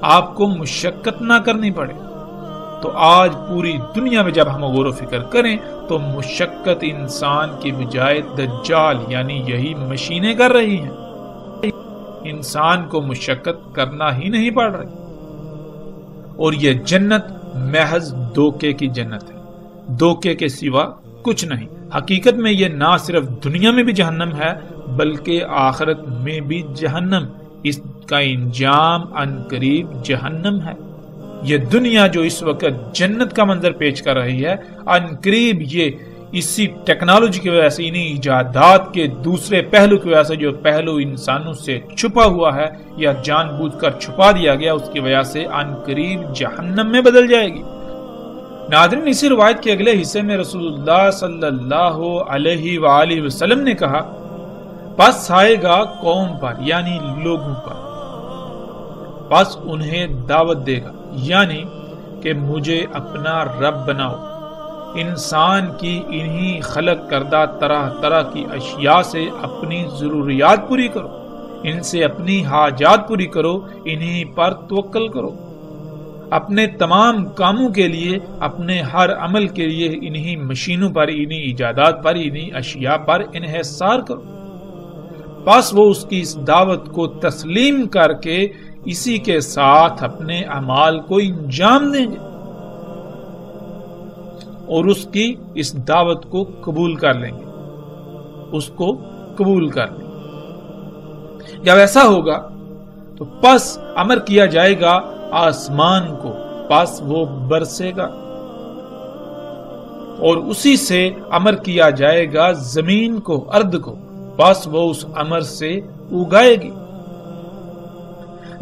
A: آپ کو مشقت نہ کرنی پڑے۔ تو آج پوری دنیا میں جب ہم غور و فکر کریں تو مشقت انسان کی بجائے دجال یعنی یہی مشینیں کر رہی ہیں، انسان کو مشقت کرنا ہی نہیں پڑ رہی۔ اور یہ جنت محض دھوکے کی جنت ہے، دھوکے کے سوا کچھ نہیں۔ حقیقت میں یہ نہ صرف دنیا میں بھی جہنم ہے بلکہ آخرت میں بھی جہنم، اس کا انجام عنقریب جہنم ہے۔ یہ دنیا جو اس وقت جنت کا منظر پیش کر رہی ہے، عنقریب یہ اسی ٹیکنالوجی کی وجہ سے، انہی ایجادات کے دوسرے پہلو کی وجہ سے، جو پہلو انسانوں سے چھپا ہوا ہے یا جان بوجھ کر چھپا دیا گیا، اس کی وجہ سے عن قریب جہنم میں بدل جائے گی۔ ناظرین، اسی روایت کے اگلے حصے میں رسول اللہ صلی اللہ علیہ وآلہ وسلم نے کہا، پس آئے گا قوم پر یعنی لوگوں پر، پس انہیں دعوت دے گا، یعنی کہ مجھے اپنا رب بناؤ، انسان کی انہی خلق کردہ طرح طرح کی اشیاء سے اپنی ضروریات پوری کرو، ان سے اپنی حاجات پوری کرو، انہی پر توکل کرو، اپنے تمام کاموں کے لیے، اپنے ہر عمل کے لیے انہی مشینوں پر، انہی ایجادات پر، انہی اشیاء پر انحصار کرو۔ پس وہ اس کی اس دعوت کو تسلیم کر کے اسی کے ساتھ اپنے اعمال کو انجام دیں گے اور اس کی اس دعوت کو قبول کر لیں گے، اس کو قبول کر لیں گے۔ جب ایسا ہوگا تو پس امر کیا جائے گا آسمان کو، پس وہ برسے گا، اور اسی سے امر کیا جائے گا زمین کو، ارض کو، پس وہ اس امر سے اگائے گی۔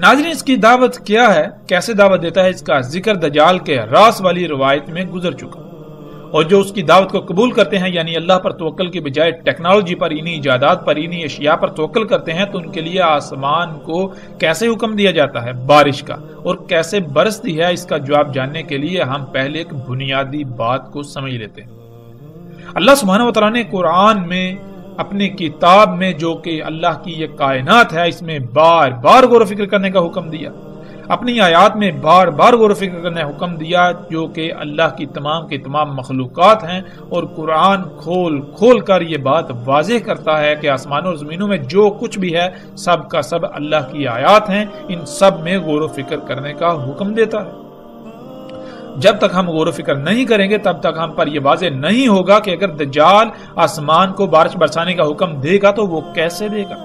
A: ناظرین، اس کی دعوت کیا ہے، کیسے دعوت دیتا ہے، اس کا ذکر دجال کے راس والی روایت میں گزر چکا، اور جو اس کی دعوت کو قبول کرتے ہیں، یعنی اللہ پر توکل کی بجائے ٹیکنالوجی پر، انہی ایجادات پر، انہی اشیاء پر توکل کرتے ہیں، تو ان کے لیے آسمان کو کیسے حکم دیا جاتا ہے بارش کا، اور کیسے برستی ہے، اس کا جواب جاننے کے لیے ہم پہلے ایک بنیادی بات کو سمجھ لیتے ہیں۔ اللہ سبحانہ و تعالیٰ نے قرآن میں، اپنی کتاب میں، جو کہ اللہ کی یہ کائنات ہے، اس میں بار بار غور و فکر کرنے کا حکم دیا، اپنی آیات میں بار بار غور و فکر کرنے کا حکم دیا، جو کہ اللہ کی تمام کی تمام مخلوقات ہیں، اور قرآن کھول کھول کر یہ بات واضح کرتا ہے کہ آسمانوں اور زمینوں میں جو کچھ بھی ہے، سب کا سب اللہ کی آیات ہیں، ان سب میں غور و فکر کرنے کا حکم دیتا ہے۔ جب تک ہم غور و فکر نہیں کریں گے، تب تک ہم پر یہ واضح نہیں ہوگا کہ اگر دجال آسمان کو بارش برسانے کا حکم دے گا تو وہ کیسے دے گا،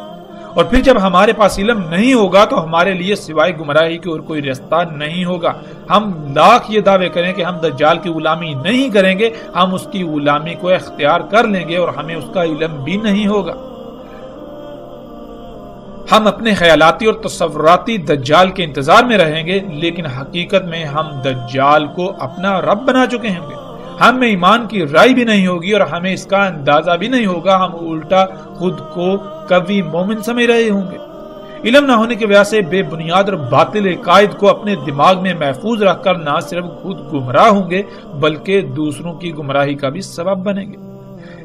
A: اور پھر جب ہمارے پاس علم نہیں ہوگا تو ہمارے لیے سوائے گمراہی کی اور کوئی راستہ نہیں ہوگا۔ ہم لاکھ یہ دعوے کریں کہ ہم دجال کی غلامی نہیں کریں گے، ہم اس کی غلامی کو اختیار کر لیں گے اور ہمیں اس کا علم بھی نہیں ہوگا۔ ہم اپنے خیالاتی اور تصوراتی دجال کے انتظار میں رہیں گے، لیکن حقیقت میں ہم دجال کو اپنا رب بنا چکے ہوں گے۔ ہم میں ایمان کی رائے بھی نہیں ہوگی اور ہمیں اس کا اندازہ بھی نہیں ہوگا، ہم الٹا خود کو قوی مومن سمجھ رہے ہوں گے۔ علم نہ ہونے کی وجہ سے بے بنیاد اور باطل عقائد کو اپنے دماغ میں محفوظ رکھ کر نہ صرف خود گمراہ ہوں گے بلکہ دوسروں کی گمراہی کا بھی سبب بنیں گے۔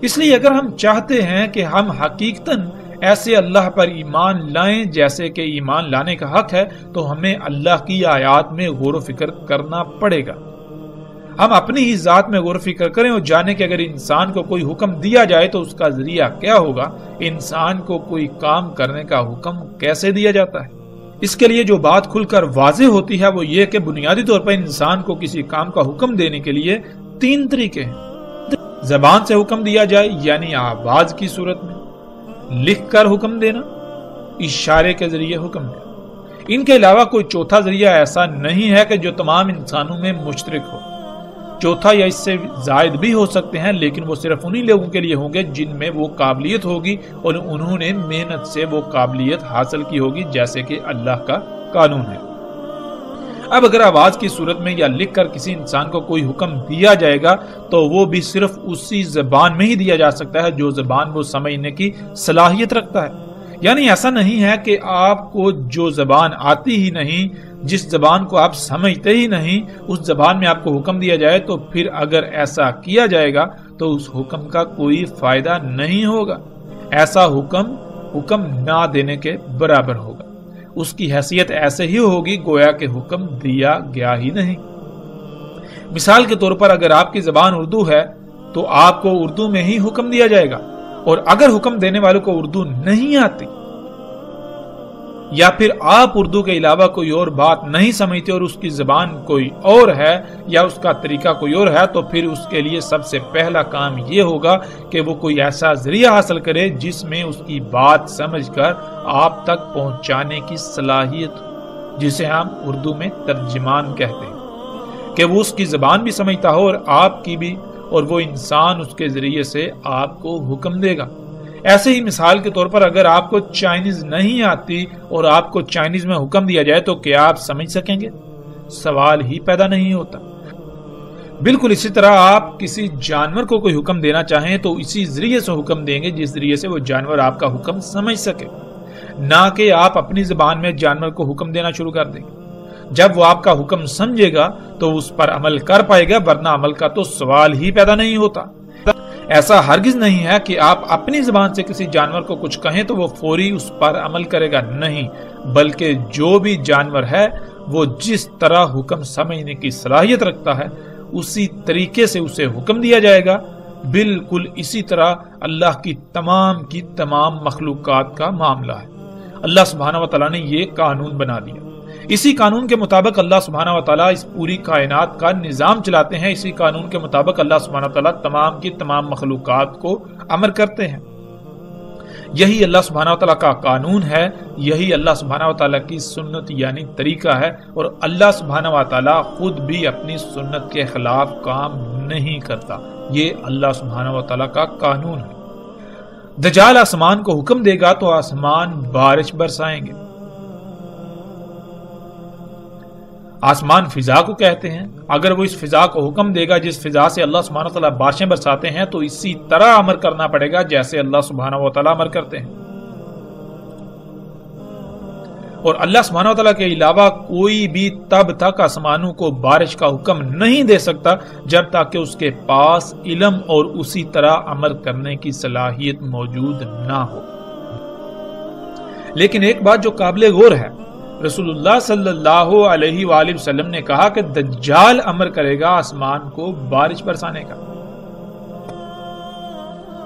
A: اس لیے اگر ہم چاہتے ہیں کہ ہم حقیقتاً ایسے اللہ پر ایمان لائیں جیسے کہ ایمان لانے کا حق ہے، تو ہمیں اللہ کی آیات میں غور و فکر کرنا پڑے گا۔ ہم اپنی ہی ذات میں غور و فکر کریں اور جانیں کہ اگر انسان کو کوئی حکم دیا جائے تو اس کا ذریعہ کیا ہوگا، انسان کو کوئی کام کرنے کا حکم کیسے دیا جاتا ہے۔ اس کے لیے جو بات کھل کر واضح ہوتی ہے وہ یہ کہ بنیادی طور پر انسان کو کسی کام کا حکم دینے کے لیے 3 طریقے ہیں۔ زبان سے حکم دیا جائے یعنی آواز کی صورت میں، لکھ کر حکم دینا، اشارے کے ذریعے حکم دینا۔ ان کے علاوہ کوئی چوتھا ذریعہ ایسا نہیں ہے کہ جو تمام انسانوں میں مشترک ہو۔ چوتھا یا اس سے زائد بھی ہو سکتے ہیں، لیکن وہ صرف انہی لوگوں کے لیے ہوں گے جن میں وہ قابلیت ہوگی اور انہوں نے محنت سے وہ قابلیت حاصل کی ہوگی، جیسے کہ اللہ کا قانون ہے۔ اب اگر آواز کی صورت میں یا لکھ کر کسی انسان کو کوئی حکم دیا جائے گا تو وہ بھی صرف اسی زبان میں ہی دیا جا سکتا ہے جو زبان وہ سمجھنے کی صلاحیت رکھتا ہے۔ یعنی ایسا نہیں ہے کہ آپ کو جو زبان آتی ہی نہیں، جس زبان کو آپ سمجھتے ہی نہیں، اس زبان میں آپ کو حکم دیا جائے تو پھر اگر ایسا کیا جائے گا تو اس حکم کا کوئی فائدہ نہیں ہوگا۔ ایسا حکم نہ دینے کے برابر ہوگا، اس کی حیثیت ایسے ہی ہوگی گویا کہ حکم دیا گیا ہی نہیں۔ مثال کے طور پر اگر آپ کی زبان اردو ہے تو آپ کو اردو میں ہی حکم دیا جائے گا، اور اگر حکم دینے والوں کو اردو نہیں آتی یا پھر آپ اردو کے علاوہ کوئی اور بات نہیں سمجھتے اور اس کی زبان کوئی اور ہے یا اس کا طریقہ کوئی اور ہے، تو پھر اس کے لیے سب سے پہلا کام یہ ہوگا کہ وہ کوئی ایسا ذریعہ حاصل کرے جس میں اس کی بات سمجھ کر آپ تک پہنچانے کی صلاحیت ہو، جسے ہم اردو میں ترجمان کہتے ہیں، کہ وہ اس کی زبان بھی سمجھتا ہو اور آپ کی بھی اور وہ انسان اس کے ذریعے سے آپ کو حکم دے گا۔ ایسے ہی مثال کے طور پر اگر آپ کو چائنیز نہیں آتی اور آپ کو چائنیز میں حکم دیا جائے تو کیا آپ سمجھ سکیں گے؟ سوال ہی پیدا نہیں ہوتا۔ بالکل اسی طرح آپ کسی جانور کو کوئی حکم دینا چاہیں تو اسی ذریعے سے حکم دیں گے جس ذریعے سے وہ جانور آپ کا حکم سمجھ سکے، نہ کہ آپ اپنی زبان میں جانور کو حکم دینا شروع کر دیں گے۔ جب وہ آپ کا حکم سمجھے گا تو اس پر عمل کر پائے گا، ورنہ عمل کا تو سوال ہی پیدا نہیں ہوتا۔ ایسا ہرگز نہیں ہے کہ آپ اپنی زبان سے کسی جانور کو کچھ کہیں تو وہ فوری اس پر عمل کرے گا، نہیں، بلکہ جو بھی جانور ہے وہ جس طرح حکم سمجھنے کی صلاحیت رکھتا ہے اسی طریقے سے اسے حکم دیا جائے گا۔ بالکل اسی طرح اللہ کی تمام مخلوقات کا معاملہ ہے۔ اللہ سبحانہ و تعالیٰ نے یہ قانون بنا دیا، اسی قانون کے مطابق اللہ سبحانہ و تعالیٰ اس پوری کائنات کا نظام چلاتے ہیں، اسی قانون کے مطابق اللہ سبحانہ و تعالیٰ تمام مخلوقات کو امر کرتے ہیں۔ یہی اللہ سبحانہ و تعالیٰ کا قانون ہے، یہی اللہ سبحانہ و تعالیٰ کی سنت یعنی طریقہ ہے، اور اللہ سبحانہ و تعالیٰ خود بھی اپنی سنت کے خلاف کام نہیں کرتا۔ یہ اللہ سبحانہ و تعالیٰ کا قانون ہے۔ دجال آسمان کو حکم دے گا تو آسمان بارش برسائیں گے۔ آسمان فضا کو کہتے ہیں، اگر وہ اس فضا کو حکم دے گا جس فضا سے اللہ سبحانہ و تعالیٰ بارشیں برساتے ہیں تو اسی طرح امر کرنا پڑے گا جیسے اللہ سبحانہ و تعالیٰ امر کرتے ہیں۔ اور اللہ سبحانہ و تعالیٰ کے علاوہ کوئی بھی تب تک آسمانوں کو بارش کا حکم نہیں دے سکتا جب تک کہ اس کے پاس علم اور اسی طرح امر کرنے کی صلاحیت موجود نہ ہو۔ لیکن ایک بات جو قابل غور ہے، رسول اللہ صلی اللہ علیہ وآلہ وسلم نے کہا کہ دجال امر کرے گا آسمان کو بارش برسانے کا۔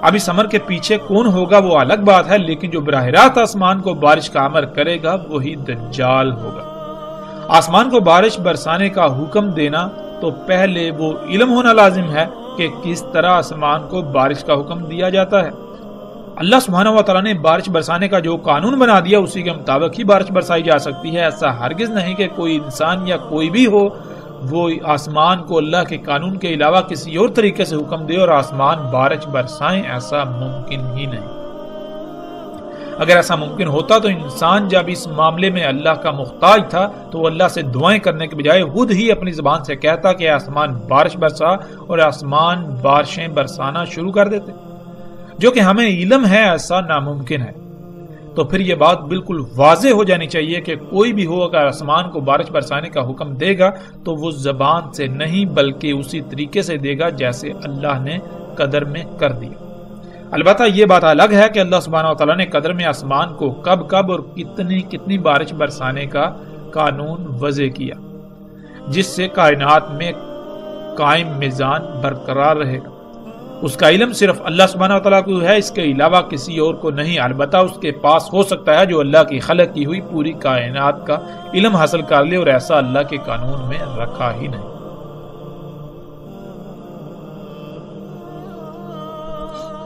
A: اب اس امر کے پیچھے کون ہوگا وہ الگ بات ہے، لیکن جو براہ راست آسمان کو بارش کا امر کرے گا وہی دجال ہوگا۔ آسمان کو بارش برسانے کا حکم دینا تو پہلے وہ علم ہونا لازم ہے کہ کس طرح آسمان کو بارش کا حکم دیا جاتا ہے۔ اللہ سبحانہ و تعالیٰ نے بارش برسانے کا جو قانون بنا دیا اسی کے مطابق ہی بارش برسائی جا سکتی ہے۔ ایسا ہرگز نہیں کہ کوئی انسان یا کوئی بھی ہو وہ آسمان کو اللہ کے قانون کے علاوہ کسی اور طریقے سے حکم دے اور آسمان بارش برسائیں، ایسا ممکن ہی نہیں۔ اگر ایسا ممکن ہوتا تو انسان جب اس معاملے میں اللہ کا محتاج تھا تو وہ اللہ سے دعائیں کرنے کے بجائے خود ہی اپنی زبان سے کہتا کہ آسمان بارش برسا، اور آسمان بارشیں برسانا شروع کر دیتے، جو کہ ہمیں علم ہے ایسا ناممکن ہے۔ تو پھر یہ بات بالکل واضح ہو جانی چاہیے کہ کوئی بھی ہو اگر آسمان کو بارش برسانے کا حکم دے گا تو وہ زبان سے نہیں بلکہ اسی طریقے سے دے گا جیسے اللہ نے قدر میں کر دیا۔ البتہ یہ بات الگ ہے کہ اللہ سبحانہ و تعالیٰ نے قدر میں آسمان کو کب اور کتنی بارش برسانے کا قانون وضع کیا جس سے کائنات میں قائم میزان برقرار رہے گا۔ اس کا علم صرف اللہ سبحانہ و تعالیٰ کو ہے، اس کے علاوہ کسی اور کو نہیں۔ البتہ اس کے پاس ہو سکتا ہے جو اللہ کی خلق کی ہوئی پوری کائنات کا علم حاصل کر لے، اور ایسا اللہ کے قانون میں رکھا ہی نہیں۔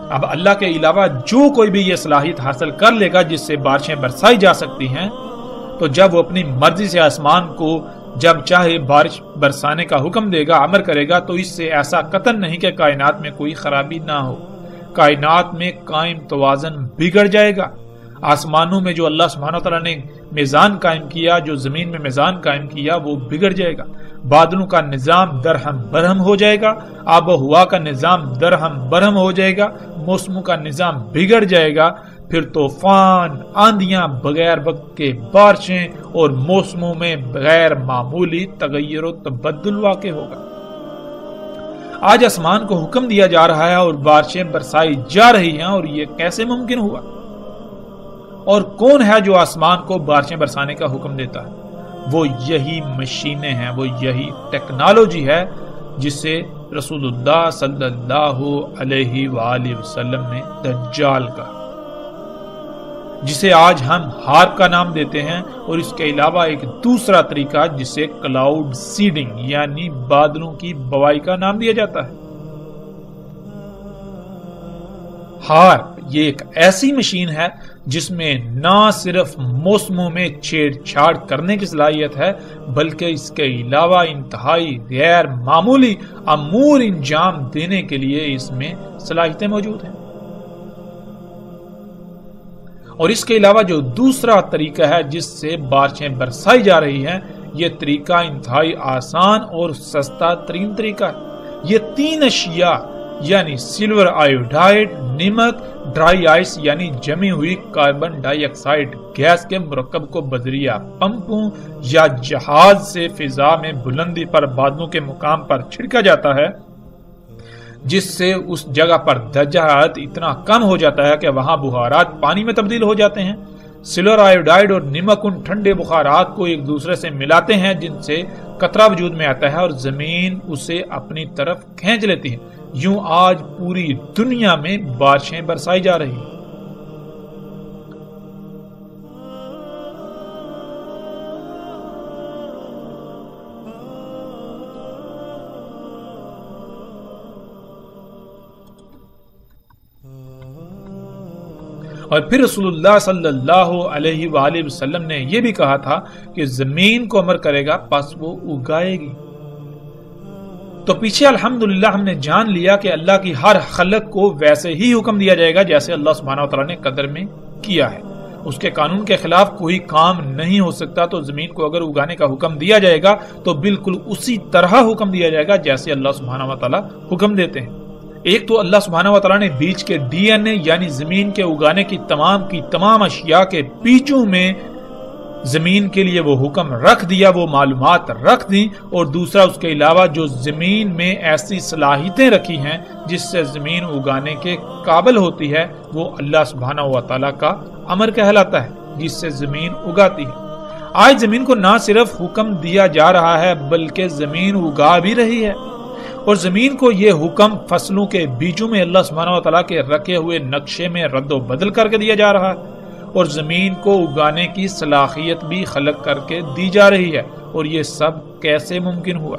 A: اب اللہ کے علاوہ جو کوئی بھی یہ صلاحیت حاصل کر لے گا جس سے بارشیں برسائی جا سکتی ہیں، تو جب وہ اپنی مرضی سے آسمان کو جب چاہے بارش برسانے کا حکم دے گا، امر کرے گا، تو اس سے ایسا قطعاً نہیں کہ کائنات میں کوئی خرابی نہ ہو۔ کائنات میں قائم توازن بگڑ جائے گا۔ آسمانوں میں جو اللہ سبحانہ وتعالی نے میزان قائم کیا، جو زمین میں میزان قائم کیا، وہ بگڑ جائے گا۔ بادلوں کا نظام درہم برہم ہو جائے گا، آب و ہوا کا نظام درہم برہم ہو جائے گا، موسموں کا نظام بگڑ جائے گا، پھر طوفان، آندیاں، بغیر وقت کے بارشیں اور موسموں میں غیر معمولی تغیر و تبدل واقع ہوگا۔ آج آسمان کو حکم دیا جا رہا ہے اور بارشیں برسائی جا رہی ہیں، اور یہ کیسے ممکن ہوا؟ اور کون ہے جو آسمان کو بارشیں برسانے کا حکم دیتا ہے؟ وہ یہی مشینیں ہیں، وہ یہی ٹیکنالوجی ہے جسے رسول اللہ صلی اللہ علیہ وآلہ وسلم نے دجال کہا، جسے آج ہم ہارپ کا نام دیتے ہیں، اور اس کے علاوہ ایک دوسرا طریقہ جسے کلاؤڈ سیڈنگ یعنی بادلوں کی بوائی کا نام دیا جاتا ہے۔ ہارپ یہ ایک ایسی مشین ہے جس میں نہ صرف موسموں میں چھیڑ چھاڑ کرنے کی صلاحیت ہے بلکہ اس کے علاوہ انتہائی غیر معمولی امور انجام دینے کے لیے اس میں صلاحیتیں موجود ہیں۔ اور اس کے علاوہ جو دوسرا طریقہ ہے جس سے بارشیں برسائی جا رہی ہیں، یہ طریقہ انتہائی آسان اور سستا ترین طریقہ ہے۔ یہ 3 اشیاء یعنی سلور آیوڈائڈ، نمک، ڈرائی آئس یعنی جمی ہوئی کاربن ڈائی آکسائڈ گیس کے مرکب کو بذریعہ پمپوں یا جہاز سے فضا میں بلندی پر بادلوں کے مقام پر چھڑکا جاتا ہے، جس سے اس جگہ پر درجہ حرارت اتنا کم ہو جاتا ہے کہ وہاں بخارات پانی میں تبدیل ہو جاتے ہیں۔ سلور آیوڈائڈ اور نمک ان ٹھنڈے بخارات کو ایک دوسرے سے ملاتے ہیں جن سے قطرہ وجود میں آتا ہے اور زمین اسے اپنی طرف کھینچ لیتی ہے۔ یوں آج پوری دنیا میں بارشیں برسائی جا رہی ہیں۔ اور پھر رسول اللہ صلی اللہ علیہ وآلہ وسلم نے یہ بھی کہا تھا کہ زمین کو امر کرے گا پس وہ اگائے گی۔ تو پیچھے الحمدللہ ہم نے جان لیا کہ اللہ کی ہر خلق کو ویسے ہی حکم دیا جائے گا جیسے اللہ سبحانہ وتعالی نے قدر میں کیا ہے۔ اس کے قانون کے خلاف کوئی کام نہیں ہو سکتا، تو زمین کو اگر اگانے کا حکم دیا جائے گا تو بالکل اسی طرح حکم دیا جائے گا جیسے اللہ سبحانہ وتعالی حکم دیتے ہیں۔ ایک تو اللہ سبحانہ وتعالی نے بیج کے ڈی این اے یعنی زمین کے اگانے کی تمام اشیاء کے بیجوں میں زمین کے لیے وہ حکم رکھ دیا، وہ معلومات رکھ دی، اور دوسرا اس کے علاوہ جو زمین میں ایسی صلاحیتیں رکھی ہیں جس سے زمین اگانے کے قابل ہوتی ہے وہ اللہ سبحانہ وتعالی کا امر کہلاتا ہے جس سے زمین اگاتی ہے۔ آج زمین کو نہ صرف حکم دیا جا رہا ہے بلکہ زمین اگا بھی رہی ہے، اور زمین کو یہ حکم فصلوں کے بیجوں میں اللہ سبحانہ وتعالی کے رکھے ہوئے نقشے میں رد و بدل کر کے دیا جا رہا ہے، اور زمین کو اگانے کی صلاحیت بھی خلق کر کے دی جا رہی ہے۔ اور یہ سب کیسے ممکن ہوا؟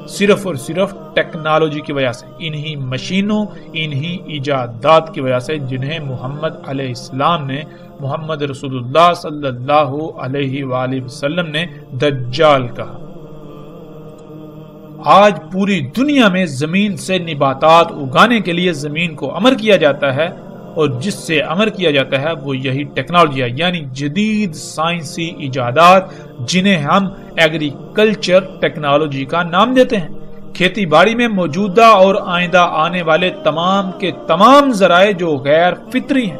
A: صرف اور صرف ٹیکنالوجی کی وجہ سے، انہی مشینوں، انہی ایجادات کی وجہ سے جنہیں محمد علیہ السلام نے، محمد رسول اللہ صلی اللہ علیہ وآلہ وسلم نے دجال کہا۔ آج پوری دنیا میں زمین سے نباتات اگانے کے لیے زمین کو امر کیا جاتا ہے، اور جس سے امر کیا جاتا ہے وہ یہی ٹیکنالوجی ہے، یعنی جدید سائنسی ایجادات جنہیں ہم ایگریکلچر ٹیکنالوجی کا نام دیتے ہیں۔ کھیتی باڑی میں موجودہ اور آئندہ آنے والے تمام کے تمام ذرائع جو غیر فطری ہیں،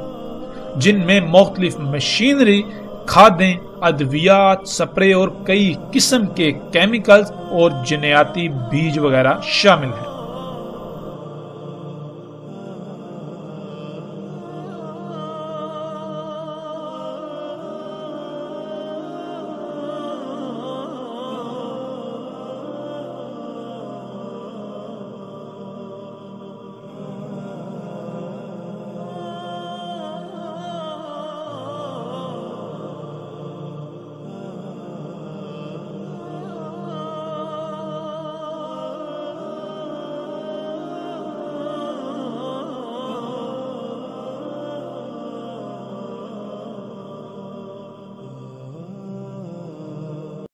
A: جن میں مختلف مشینری، کھادیں، ادویات، سپرے اور کئی قسم کے کیمیکلز اور جنیاتی بیج وغیرہ شامل ہیں۔